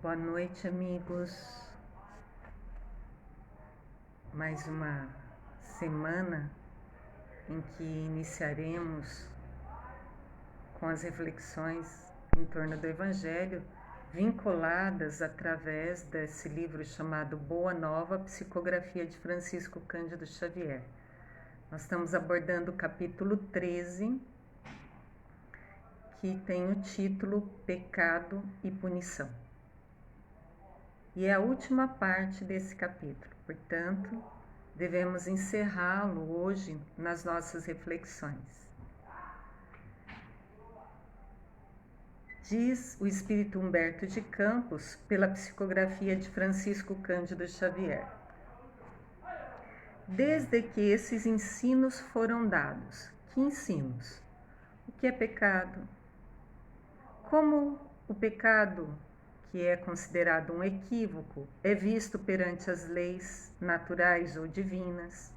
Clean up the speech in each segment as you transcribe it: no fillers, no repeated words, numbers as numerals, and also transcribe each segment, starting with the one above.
Boa noite, amigos. Mais uma semana em que iniciaremos com as reflexões em torno do Evangelho, vinculadas através desse livro chamado Boa Nova, Psicografia de Francisco Cândido Xavier. Nós estamos abordando o capítulo 13, que tem o título Pecado e Punição. E é a última parte desse capítulo, portanto, devemos encerrá-lo hoje nas nossas reflexões. Diz o Espírito Humberto de Campos, pela psicografia de Francisco Cândido Xavier: desde que esses ensinos foram dados. Que ensinos? O que é pecado? Como o pecado, que é considerado um equívoco, é visto perante as leis naturais ou divinas?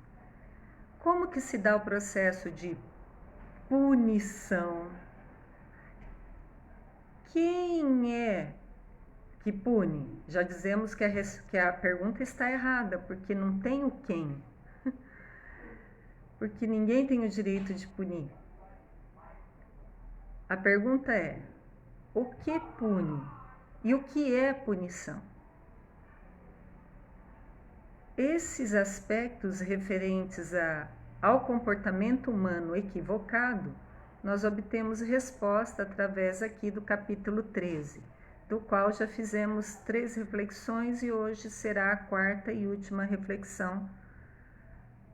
Como que se dá o processo de punição? Quem é que pune? Já dizemos que a pergunta está errada, porque não tem o quem. Porque ninguém tem o direito de punir. A pergunta é: o que pune? E o que é punição? Esses aspectos referentes ao comportamento humano equivocado, nós obtemos resposta através aqui do capítulo 13, do qual já fizemos 3 reflexões e hoje será a 4ª e última reflexão,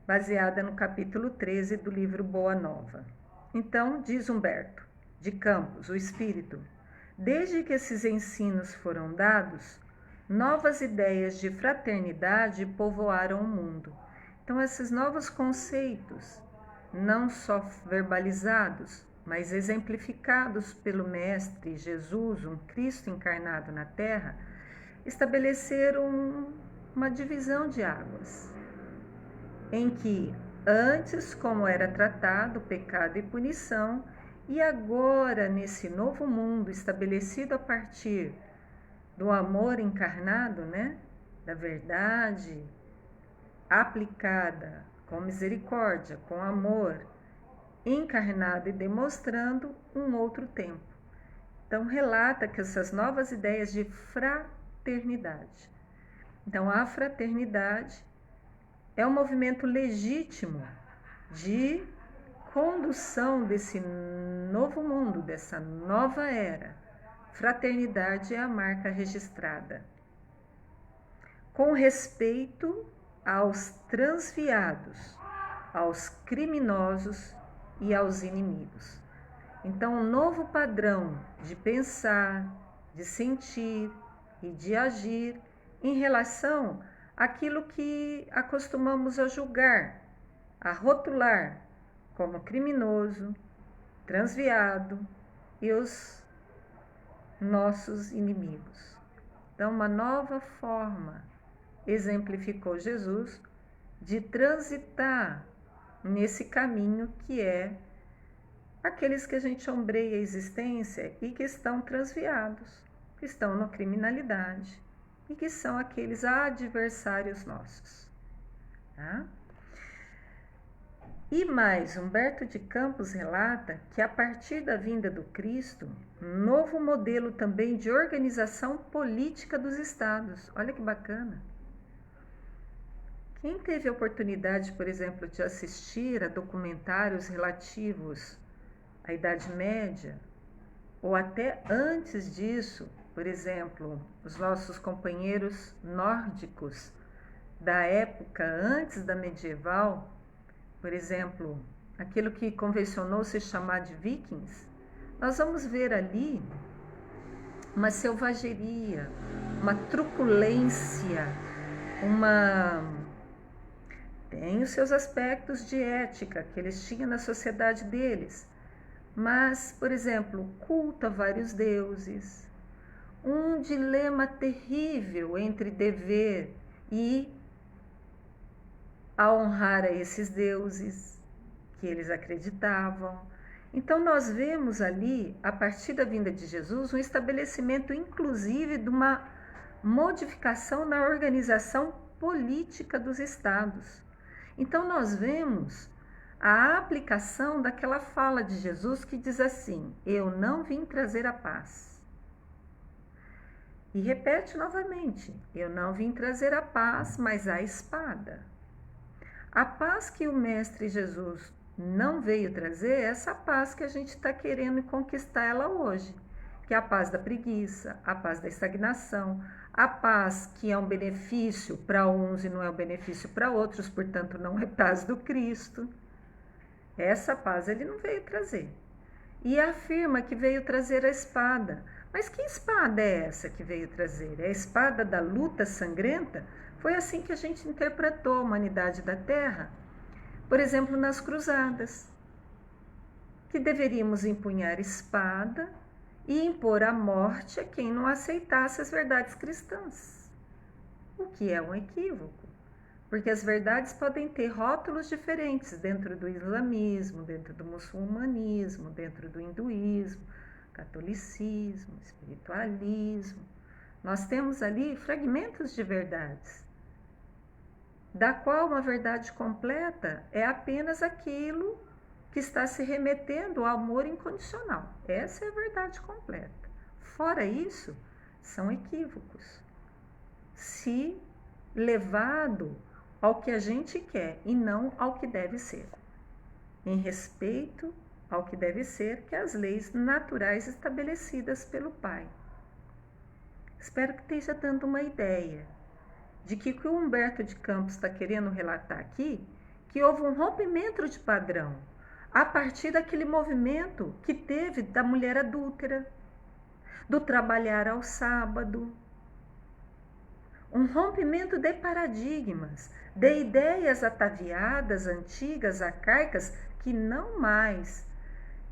baseada no capítulo 13 do livro Boa Nova. Então, diz Humberto de Campos, o Espírito: desde que esses ensinos foram dados, novas ideias de fraternidade povoaram o mundo. Então, esses novos conceitos, não só verbalizados, mas exemplificados pelo Mestre Jesus, um Cristo encarnado na Terra, estabeleceram uma divisão de águas, em que antes, como era tratado pecado e punição, e agora, nesse novo mundo estabelecido a partir do amor encarnado, da verdade aplicada com misericórdia, com amor, encarnado e demonstrando um outro tempo. Então, relata que essas novas ideias de fraternidade. Então, a fraternidade é um movimento legítimo de condução desse novo mundo, dessa nova era. Fraternidade é a marca registrada. Com respeito aos transviados, aos criminosos e aos inimigos. Então, um novo padrão de pensar, de sentir e de agir em relação àquilo que acostumamos a julgar, a rotular como criminoso, transviado e os nossos inimigos. Então, uma nova forma, exemplificou Jesus, de transitar nesse caminho que é aqueles que a gente ombreia a existência e que estão transviados, que estão na criminalidade e que são aqueles adversários nossos. Tá? E mais, Humberto de Campos relata que a partir da vinda do Cristo, novo modelo também de organização política dos estados. Olha que bacana! Quem teve a oportunidade, por exemplo, de assistir a documentários relativos à Idade Média, ou até antes disso, por exemplo, os nossos companheiros nórdicos da época antes da medieval, por exemplo, aquilo que convencionou se chamar de vikings, nós vamos ver ali uma selvageria, uma truculência, tem os seus aspectos de ética que eles tinham na sociedade deles, mas, por exemplo, culto a vários deuses, um dilema terrível entre dever e a honrar a esses deuses que eles acreditavam. Então, nós vemos ali, a partir da vinda de Jesus, um estabelecimento, inclusive, de uma modificação na organização política dos estados. Então nós vemos a aplicação daquela fala de Jesus que diz assim: eu não vim trazer a paz. E repete novamente: eu não vim trazer a paz, mas a espada. A paz que o Mestre Jesus não veio trazer é essa paz que a gente está querendo conquistar ela hoje, que é a paz da preguiça, a paz da estagnação, a paz que é um benefício para uns e não é um benefício para outros, portanto não é paz do Cristo. Essa paz ele não veio trazer. E afirma que veio trazer a espada. Mas que espada é essa que veio trazer? É a espada da luta sangrenta? Foi assim que a gente interpretou a humanidade da Terra. Por exemplo, nas cruzadas, que deveríamos empunhar espada e impor a morte a quem não aceitasse as verdades cristãs. O que é um equívoco, porque as verdades podem ter rótulos diferentes dentro do islamismo, dentro do muçulmanismo, dentro do hinduísmo, catolicismo, espiritualismo. Nós temos ali fragmentos de verdades, da qual uma verdade completa é apenas aquilo que está se remetendo ao amor incondicional. Essa é a verdade completa. Fora isso, são equívocos. Se levado ao que a gente quer e não ao que deve ser. Em respeito ao que deve ser, que é as leis naturais estabelecidas pelo Pai. Espero que esteja dando uma ideia de que o que o Humberto de Campos está querendo relatar aqui, que houve um rompimento de padrão a partir daquele movimento que teve da mulher adúltera, do trabalhar ao sábado, um rompimento de paradigmas, de ideias ataviadas, antigas, arcaicas, que não mais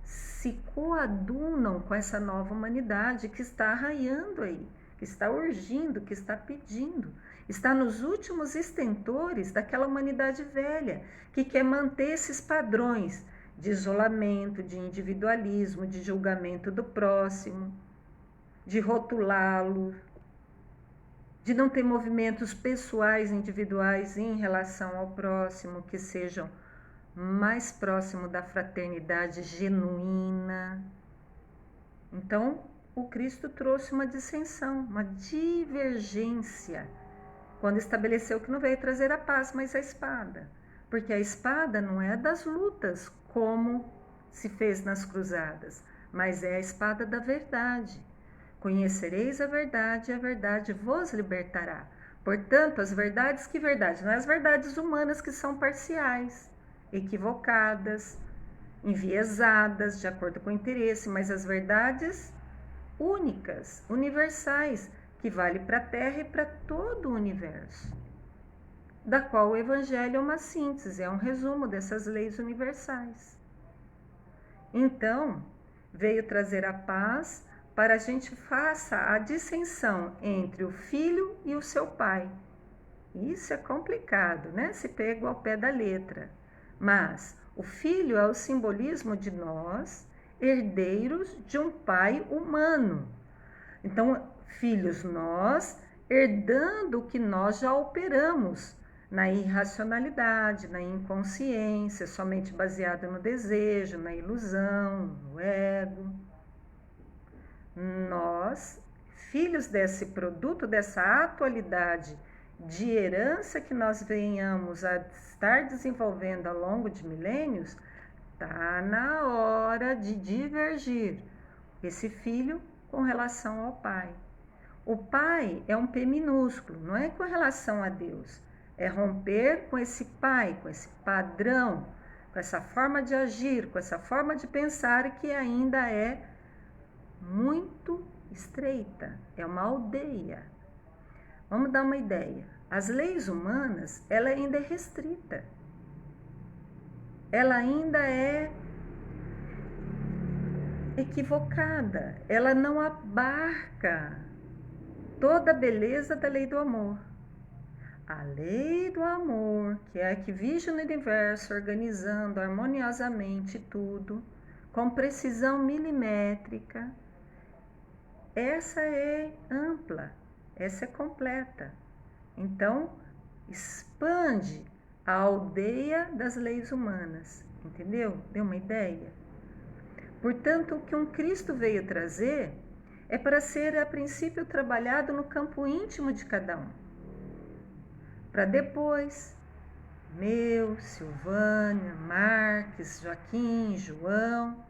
se coadunam com essa nova humanidade que está arraiando aí, que está urgindo, que está pedindo, está nos últimos extentores daquela humanidade velha, que quer manter esses padrões de isolamento, de individualismo, de julgamento do próximo, de rotulá-lo, de não ter movimentos pessoais, individuais em relação ao próximo, que sejam mais próximo da fraternidade genuína. Então, o Cristo trouxe uma dissensão, uma divergência, quando estabeleceu que não veio trazer a paz, mas a espada. Porque a espada não é das lutas, como se fez nas cruzadas, mas é a espada da verdade. Conhecereis a verdade e a verdade vos libertará. Portanto, as verdades, que verdade? Não é as verdades humanas que são parciais, equivocadas, enviesadas, de acordo com o interesse, mas as verdades únicas, universais, que vale para a Terra e para todo o universo, da qual o Evangelho é uma síntese, é um resumo dessas leis universais. Então, veio trazer a paz para a gente faça a dissensão entre o filho e o seu pai. Isso é complicado, né? Se pega ao pé da letra. Mas o filho é o simbolismo de nós, herdeiros de um pai humano. Então, filhos nós, herdando o que nós já operamos na irracionalidade, na inconsciência, somente baseada no desejo, na ilusão, no ego. Nós, filhos desse produto, dessa atualidade de herança que nós venhamos a estar desenvolvendo ao longo de milênios, está na hora de divergir esse filho com relação ao pai. O pai é um P minúsculo, não é com relação a Deus, é romper com esse pai, com esse padrão, com essa forma de agir, com essa forma de pensar que ainda é muito estreita, é uma aldeia. Vamos dar uma ideia. As leis humanas, ela ainda é restrita. Ela ainda é equivocada. Ela não abarca toda a beleza da lei do amor. A lei do amor, que é a que vige no universo, organizando harmoniosamente tudo, com precisão milimétrica, essa é ampla, essa é completa. Então, expande a aldeia das leis humanas, entendeu? Deu uma ideia? Portanto, o que um Cristo veio trazer é para ser, a princípio, trabalhado no campo íntimo de cada um, para depois, meu, Silvânia, Marques, Joaquim, João,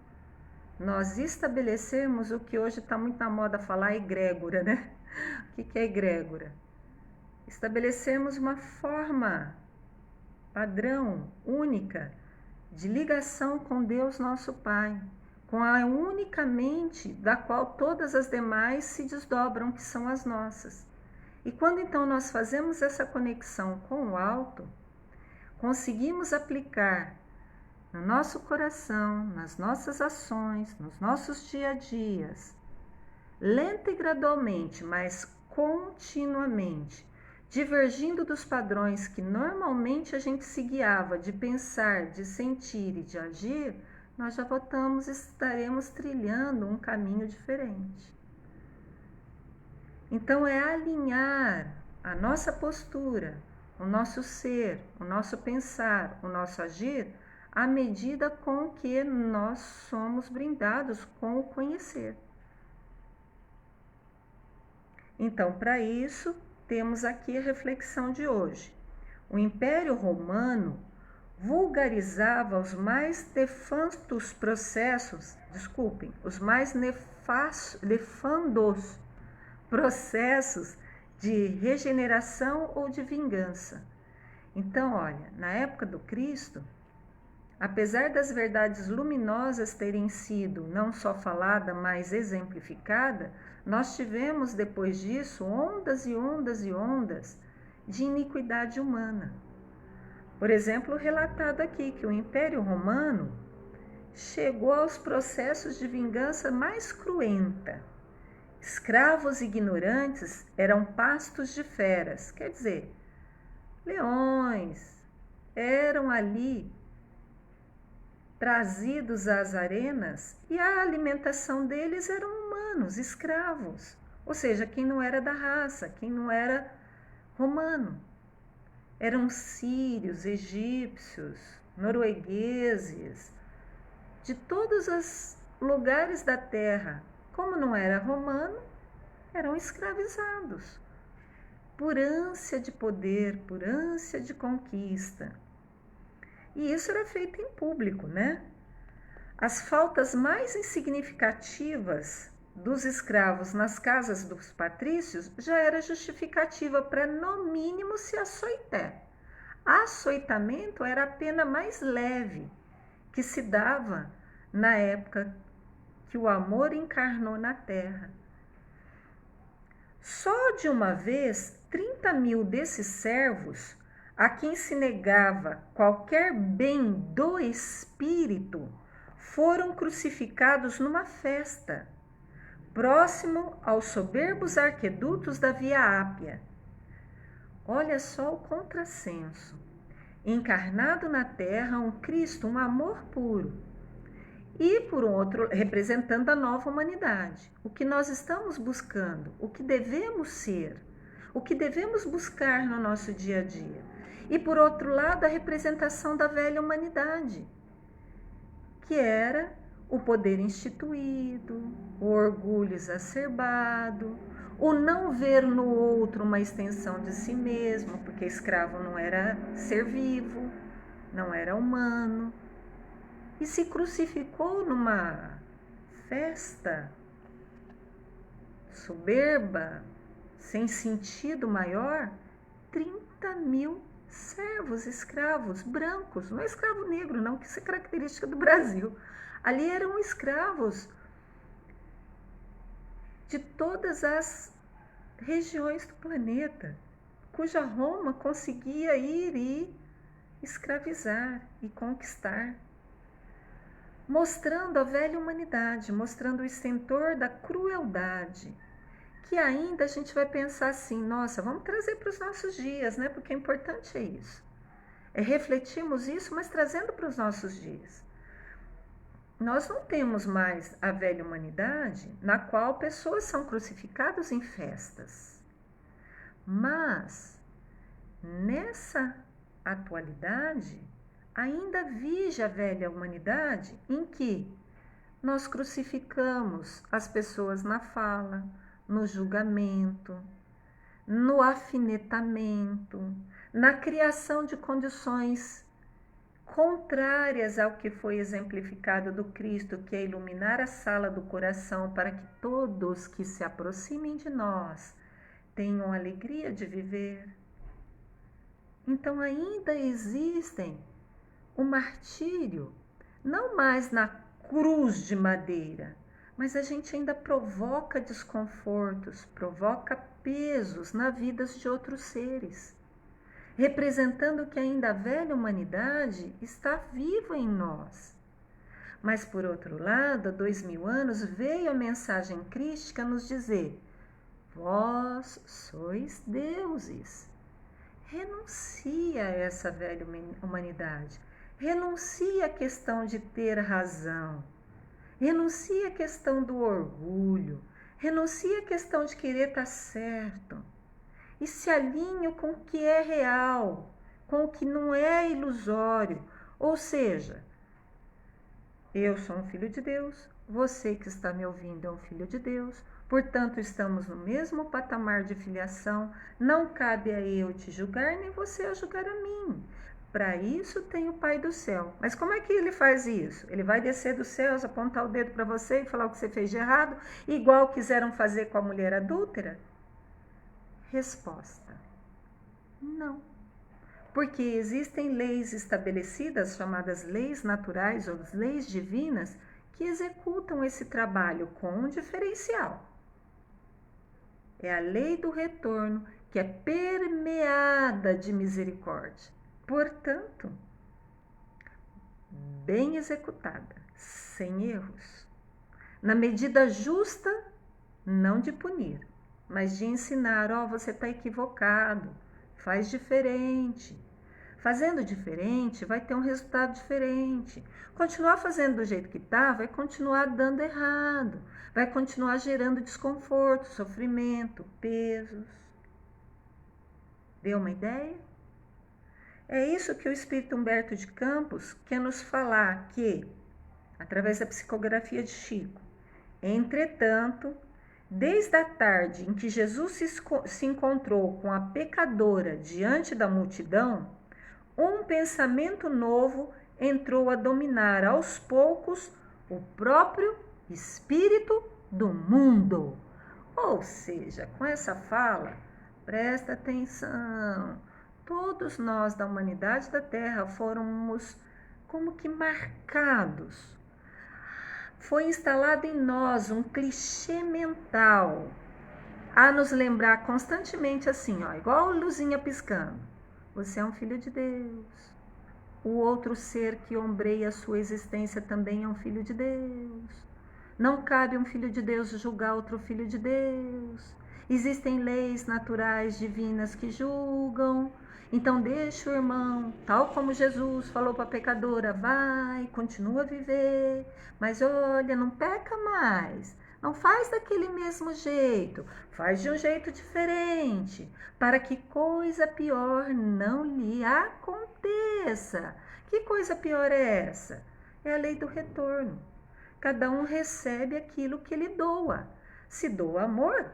nós estabelecermos o que hoje está muito na moda falar, egrégora, né? O que é egrégora? Estabelecermos uma forma padrão, única, de ligação com Deus nosso Pai, com a única mente da qual todas as demais se desdobram, que são as nossas. E quando então nós fazemos essa conexão com o alto, conseguimos aplicar no nosso coração, nas nossas ações, nos nossos dia a dias, lenta e gradualmente, mas continuamente, divergindo dos padrões que normalmente a gente se guiava de pensar, de sentir e de agir, nós já estaremos trilhando um caminho diferente. Então é alinhar a nossa postura, o nosso ser, o nosso pensar, o nosso agir, à medida com que nós somos brindados com o conhecer. Então, para isso, temos aqui a reflexão de hoje. O Império Romano vulgarizava os mais nefandos processos, os mais nefandos processos de regeneração ou de vingança. Então, olha, na época do Cristo, apesar das verdades luminosas terem sido não só falada, mas exemplificada, nós tivemos depois disso ondas e ondas e ondas de iniquidade humana. Por exemplo, relatado aqui que o Império Romano chegou aos processos de vingança mais cruenta. Escravos ignorantes eram pastos de feras, quer dizer, leões eram ali trazidos às arenas e a alimentação deles eram humanos, escravos, ou seja, quem não era da raça, quem não era romano. Eram sírios, egípcios, noruegueses, de todos os lugares da terra. Como não era romano, eram escravizados, por ânsia de poder, por ânsia de conquista. E isso era feito em público, né? As faltas mais insignificativas dos escravos nas casas dos patrícios já era justificativa para, no mínimo, se açoitar. Açoitamento era a pena mais leve que se dava na época que o amor encarnou na terra. Só de uma vez, 30.000 desses servos, a quem se negava qualquer bem do espírito, foram crucificados numa festa, próximo aos soberbos arquedutos da Via Ápia. Olha só o contrassenso. Encarnado na terra um Cristo, um amor puro, e por outro, representando a nova humanidade. O que nós estamos buscando, o que devemos ser, o que devemos buscar no nosso dia a dia. E por outro lado, a representação da velha humanidade, que era o poder instituído, o orgulho exacerbado, o não ver no outro uma extensão de si mesmo, porque escravo não era ser vivo, não era humano, e se crucificou numa festa soberba, sem sentido maior, 30.000 servos, escravos, brancos, não é escravo negro não, que isso é característica do Brasil. Ali eram escravos de todas as regiões do planeta, cuja Roma conseguia ir e escravizar e conquistar, mostrando a velha humanidade, mostrando o estentor da crueldade, que ainda a gente vai pensar assim, nossa, vamos trazer para os nossos dias, né? Porque é importante isso. É refletirmos isso, mas trazendo para os nossos dias. Nós não temos mais a velha humanidade na qual pessoas são crucificadas em festas. Mas, nessa atualidade, ainda vige a velha humanidade em que nós crucificamos as pessoas na fala, no julgamento, no afinetamento, na criação de condições contrárias ao que foi exemplificado do Cristo, que é iluminar a sala do coração para que todos que se aproximem de nós tenham alegria de viver. Então ainda existem o martírio, não mais na cruz de madeira, mas a gente ainda provoca desconfortos, provoca pesos na vida de outros seres, representando que ainda a velha humanidade está viva em nós. Mas, por outro lado, há 2000 anos veio a mensagem crística nos dizer: vós sois deuses. Renuncia a essa velha humanidade. Renuncia à questão de ter razão. Renuncia à questão do orgulho. Renuncia à questão de querer estar certo. E se alinhe com o que é real, com o que não é ilusório. Ou seja, eu sou um filho de Deus, você que está me ouvindo é um filho de Deus, portanto estamos no mesmo patamar de filiação, não cabe a eu te julgar, nem você a julgar a mim. Para isso tem o Pai do céu. Mas como é que ele faz isso? Ele vai descer dos céus, apontar o dedo para você e falar o que você fez de errado, igual quiseram fazer com a mulher adúltera? Resposta: não. Porque existem leis estabelecidas, chamadas leis naturais ou leis divinas, que executam esse trabalho com um diferencial. É a lei do retorno, que é permeada de misericórdia. Portanto, bem executada, sem erros, na medida justa, não de punir, mas de ensinar: ó, você está equivocado, faz diferente. Fazendo diferente, vai ter um resultado diferente. Continuar fazendo do jeito que está, vai continuar dando errado, vai continuar gerando desconforto, sofrimento, pesos. Deu uma ideia? É isso que o Espírito Humberto de Campos quer nos falar, que, através da psicografia de Chico, entretanto, desde a tarde em que Jesus se encontrou com a pecadora diante da multidão, um pensamento novo entrou a dominar aos poucos o próprio espírito do mundo. Ou seja, com essa fala, presta atenção, todos nós da humanidade da Terra fomos como que marcados. Foi instalado em nós um clichê mental a nos lembrar constantemente assim, ó, igual luzinha piscando. Você é um filho de Deus. O outro ser que ombreia a sua existência também é um filho de Deus. Não cabe um filho de Deus julgar outro filho de Deus. Existem leis naturais divinas que julgam. Então deixa o irmão, tal como Jesus falou para a pecadora, vai, continua a viver, mas olha, não peca mais. Não faz daquele mesmo jeito, faz de um jeito diferente, para que coisa pior não lhe aconteça. Que coisa pior é essa? É a lei do retorno. Cada um recebe aquilo que ele doa. Se doa amor,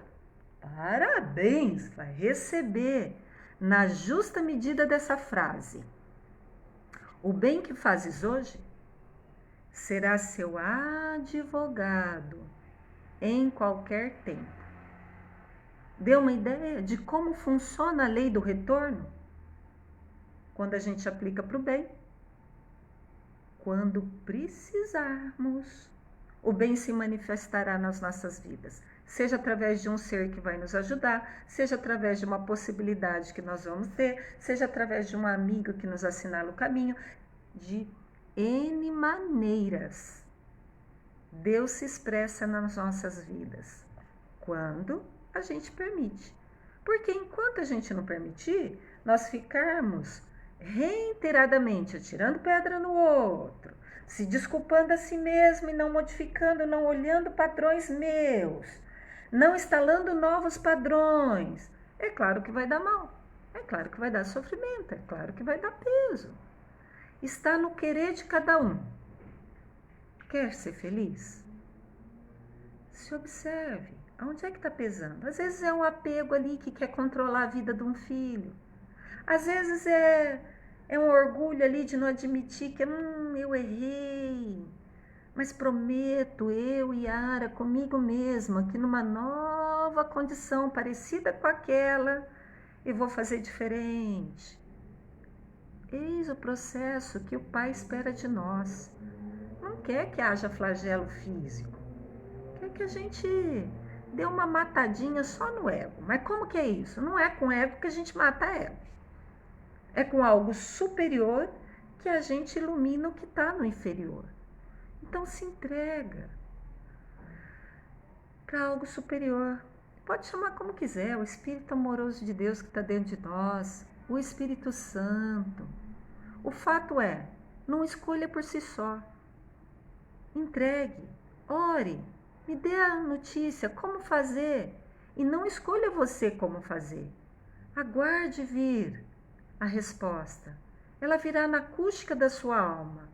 parabéns, vai receber na justa medida dessa frase. O bem que fazes hoje será seu advogado em qualquer tempo. Deu uma ideia de como funciona a lei do retorno? Quando a gente aplica para o bem. Quando precisarmos, o bem se manifestará nas nossas vidas. Seja através de um ser que vai nos ajudar, seja através de uma possibilidade que nós vamos ter, seja através de um amigo que nos assinala o caminho, de N maneiras. Deus se expressa nas nossas vidas quando a gente permite. Porque enquanto a gente não permitir, nós ficarmos reiteradamente atirando pedra no outro, se desculpando a si mesmo e não modificando, não olhando padrões meus, não instalando novos padrões, É claro que vai dar mal, é claro que vai dar sofrimento, é claro que vai dar peso. Está no querer de cada um. Quer ser feliz? Se observe, aonde é que está pesando? Às vezes é um apego ali que quer controlar a vida de um filho. Às vezes é um orgulho ali de não admitir que eu errei. Mas prometo, eu, Yara, comigo mesma, que numa nova condição parecida com aquela, eu vou fazer diferente. Eis o processo que o Pai espera de nós. Não quer que haja flagelo físico. Quer que a gente dê uma matadinha só no ego. Mas como que é isso? Não é com ego que a gente mata ego. É com algo superior que a gente ilumina o que está no inferior. Então se entrega para algo superior. Pode chamar como quiser, o Espírito amoroso de Deus que está dentro de nós, o Espírito Santo. O fato é, não escolha por si só. Entregue, ore, me dê a notícia, como fazer. E não escolha você como fazer. Aguarde vir a resposta. Ela virá na acústica da sua alma,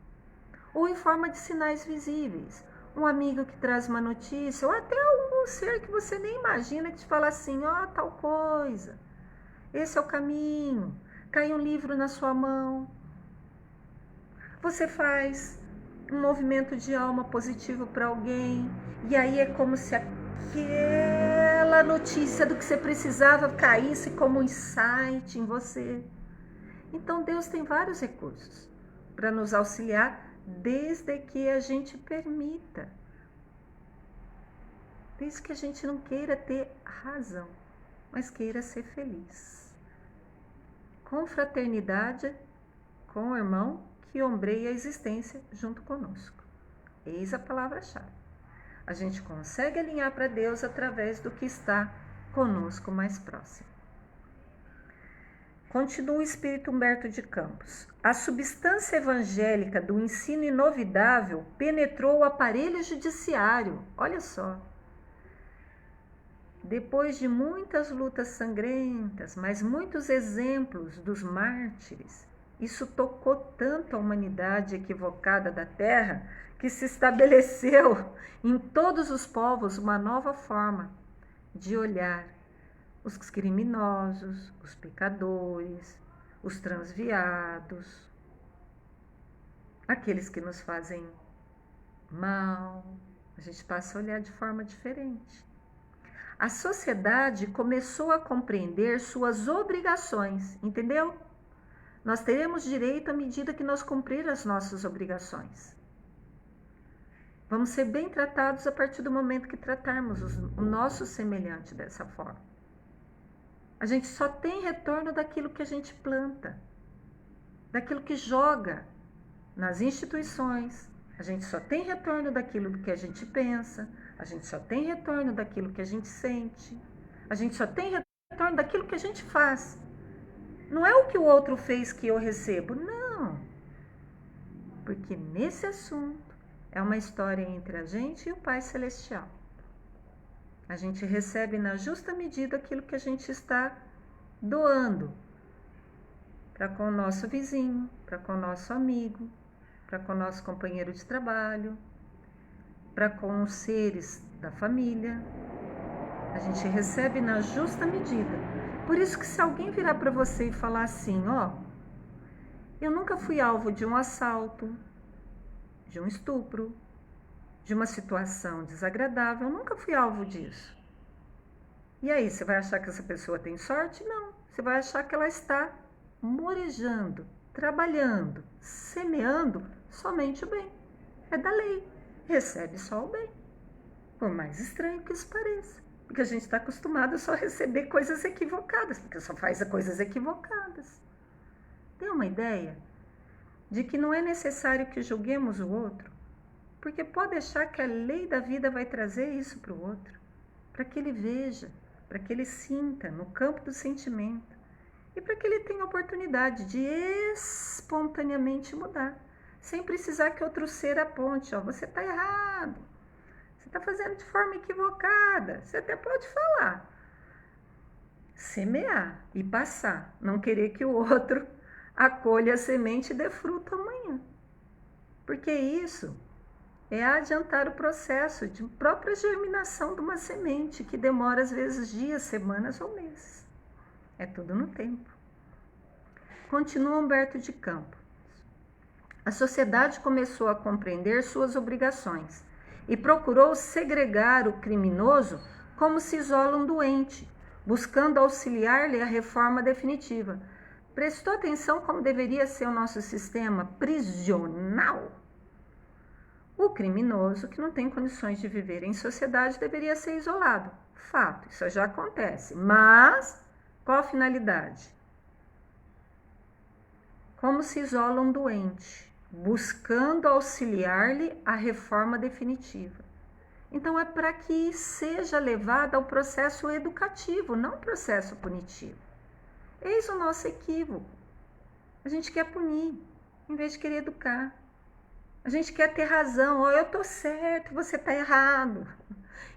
ou em forma de sinais visíveis. Um amigo que traz uma notícia, ou até algum ser que você nem imagina que te fala assim, ó, tal coisa. Esse é o caminho. Cai um livro na sua mão. Você faz um movimento de alma positivo para alguém, e aí é como se aquela notícia do que você precisava caísse como um insight em você. Então Deus tem vários recursos para nos auxiliar, desde que a gente permita, desde que a gente não queira ter razão, mas queira ser feliz. Com fraternidade, com o irmão que ombreia a existência junto conosco. Eis a palavra-chave. A gente consegue alinhar para Deus através do que está conosco mais próximo. Continua o Espírito Humberto de Campos. A substância evangélica do ensino inovidável penetrou o aparelho judiciário. Olha só. Depois de muitas lutas sangrentas, mas muitos exemplos dos mártires, isso tocou tanto a humanidade equivocada da Terra que se estabeleceu em todos os povos uma nova forma de olhar os criminosos, os pecadores, os transviados, aqueles que nos fazem mal. A gente passa a olhar de forma diferente. A sociedade começou a compreender suas obrigações, entendeu? Nós teremos direito à medida que nós cumprir as nossas obrigações. Vamos ser bem tratados a partir do momento que tratarmos o nosso semelhante dessa forma. A gente só tem retorno daquilo que a gente planta, daquilo que joga nas instituições. A gente só tem retorno daquilo que a gente pensa, a gente só tem retorno daquilo que a gente sente, a gente só tem retorno daquilo que a gente faz. Não é o que o outro fez que eu recebo, não. Porque nesse assunto é uma história entre a gente e o Pai Celestial. A gente recebe na justa medida aquilo que a gente está doando para com o nosso vizinho, para com o nosso amigo, para com o nosso companheiro de trabalho, para com os seres da família. A gente recebe na justa medida. Por isso que se alguém virar para você e falar assim, ó, eu nunca fui alvo de um assalto, de um estupro, de uma situação desagradável, eu nunca fui alvo disso. E aí, você vai achar que essa pessoa tem sorte? Não. Você vai achar que ela está morejando, trabalhando, semeando somente o bem. É da lei. Recebe só o bem. Por mais estranho que isso pareça. Porque a gente está acostumado só a receber coisas equivocadas, porque só faz coisas equivocadas. Tem uma ideia de que não é necessário que julguemos o outro, porque pode achar que a lei da vida vai trazer isso para o outro, para que ele veja, para que ele sinta no campo do sentimento e para que ele tenha a oportunidade de espontaneamente mudar, sem precisar que outro ser aponte, ó, você está errado, você está fazendo de forma equivocada, você até pode falar, semear e passar, não querer que o outro acolha a semente e dê fruto amanhã. Porque isso é adiantar o processo de própria germinação de uma semente, que demora às vezes dias, semanas ou meses. É tudo no tempo. Continua Humberto de Campos. A sociedade começou a compreender suas obrigações e procurou segregar o criminoso como se isola um doente, buscando auxiliar-lhe a reforma definitiva. Prestou atenção como deveria ser o nosso sistema prisional? O criminoso que não tem condições de viver em sociedade deveria ser isolado. Fato, isso já acontece. Mas qual a finalidade? Como se isola um doente, buscando auxiliar-lhe a reforma definitiva. Então é para que seja levado ao processo educativo, não ao processo punitivo. Eis o nosso equívoco. A gente quer punir, em vez de querer educar. A gente quer ter razão, ó, eu tô certo, você tá errado.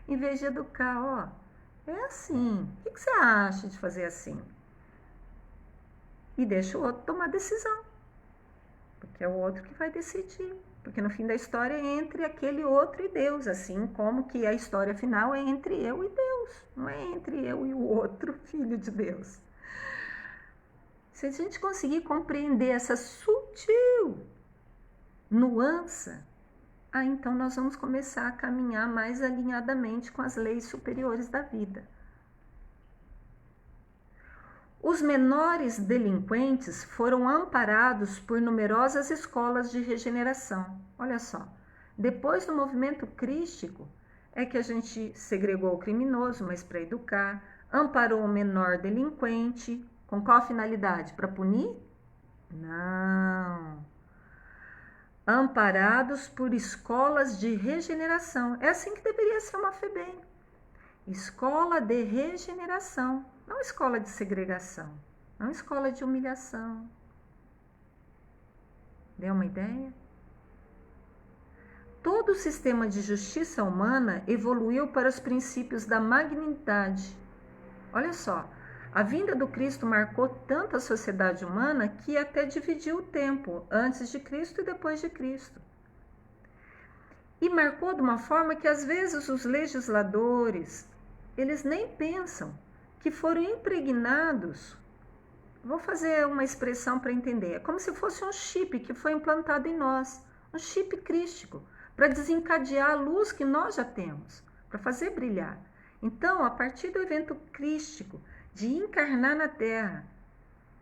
Em vez de educar, ó, é assim. O que você acha de fazer assim? E deixa o outro tomar decisão. Porque é o outro que vai decidir. Porque no fim da história é entre aquele outro e Deus, assim como que a história final é entre eu e Deus, não é entre eu e o outro filho de Deus. Se a gente conseguir compreender essa sutil nuance, então nós vamos começar a caminhar mais alinhadamente com as leis superiores da vida. Os menores delinquentes foram amparados por numerosas escolas de regeneração. Olha só, depois do movimento crístico é que a gente segregou o criminoso, mas para educar, amparou o menor delinquente, com qual finalidade? Para punir? Não. Amparados por escolas de regeneração. É assim que deveria ser uma FEBEM. Escola de regeneração, não escola de segregação, não escola de humilhação. Deu uma ideia? Todo o sistema de justiça humana evoluiu para os princípios da magnanimidade. Olha só, a vinda do Cristo marcou tanto a sociedade humana que até dividiu o tempo antes de Cristo e depois de Cristo. E marcou de uma forma que às vezes os legisladores, eles nem pensam que foram impregnados. Vou fazer uma expressão para entender. É como se fosse um chip que foi implantado em nós, um chip crístico, para desencadear a luz que nós já temos, para fazer brilhar. Então, a partir do evento crístico, de encarnar na Terra,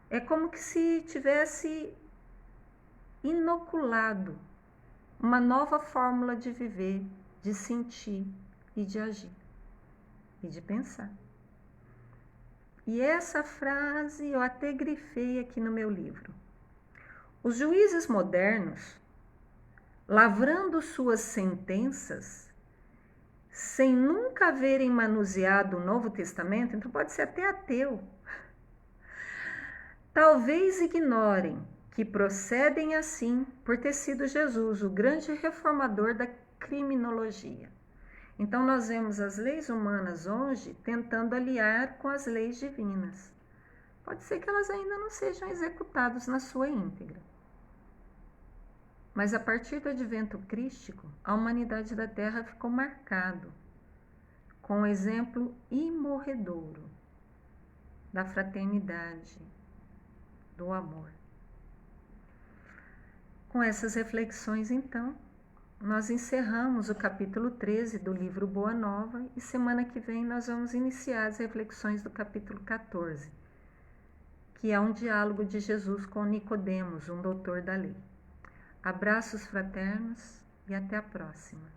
é como que se tivesse inoculado uma nova fórmula de viver, de sentir e de agir e de pensar. E essa frase eu até grifei aqui no meu livro. Os juízes modernos, lavrando suas sentenças, sem nunca haverem manuseado o Novo Testamento, então pode ser até ateu, talvez ignorem que procedem assim por ter sido Jesus, o grande reformador da criminologia. Então nós vemos as leis humanas hoje tentando aliar com as leis divinas. Pode ser que elas ainda não sejam executadas na sua íntegra. Mas a partir do advento crístico, a humanidade da Terra ficou marcado com o exemplo imorredouro da fraternidade, do amor. Com essas reflexões, então, nós encerramos o capítulo 13 do livro Boa Nova e semana que vem nós vamos iniciar as reflexões do capítulo 14, que é um diálogo de Jesus com Nicodemos, um doutor da lei. Abraços fraternos e até a próxima.